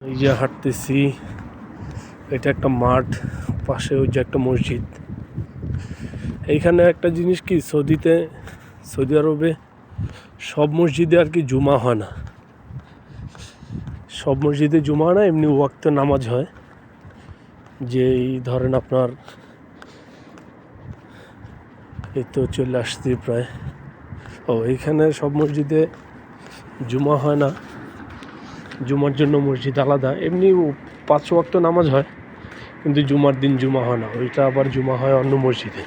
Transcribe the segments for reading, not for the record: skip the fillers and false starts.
এই যে হাঁটতেছি, এটা একটা মাঠ, পাশে ওই যে একটা মসজিদ। এইখানে একটা জিনিস কি, সৌদি আরবে সব মসজিদে আর কি জুমা হয় না, সব মসজিদে জুমা হয় না, এমনি ওয়াক্তে নামাজ হয়। যেই ধরেন আপনার এই তো চলে আসছি প্রায়। এইখানে সব মসজিদে জুমা হয় না, জুমার জন্য মসজিদ আলাদা। এমনি 5 ওয়াক্ত নামাজ হয়, কিন্তু জুমার দিন জুমা হয় না, ওইটা আবার জুমা হয় অন্য মসজিদে।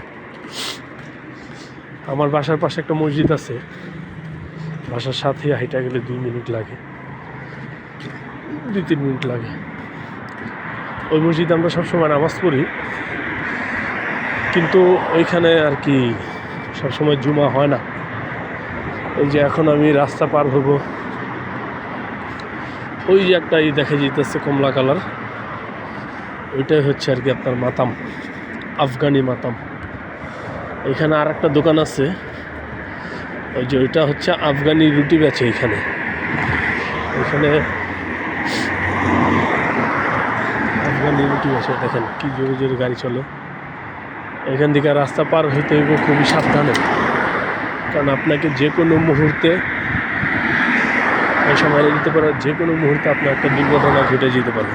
আমার বাসার পাশে একটা মসজিদ আছে, বাসার সাথে হাইটা গেলে 2 মিনিট লাগে, 2-3 মিনিট লাগে। ওই মসজিদে আমরা সবসময় নামাজ পড়ি, কিন্তু ওইখানে আর কি সবসময় জুমা হয় না। এই যে এখন আমি রাস্তা পার হব, ওই যে একটা দেখা যেতেছে কমলা কালার, ওইটাই হচ্ছে আর কি আপনার মাতাম, আফগানি মাতাম। এখানে আর একটা দোকান আছে, ওই যে ওইটা হচ্ছে আফগানি রুটি বেচে। এখানে আফগানি রুটি বেচে। দেখেন কি জোরে জোরে গাড়ি চলে। এখান থেকে রাস্তা পার হইতে হইব খুবই সাবধানে, কারণ আপনাকে যে কোনো মুহূর্তে এই সময় যেতে পারে, যে কোনো মুহূর্তে আপনার একটা দুর্ঘটনা ঘটে যেতে পারে।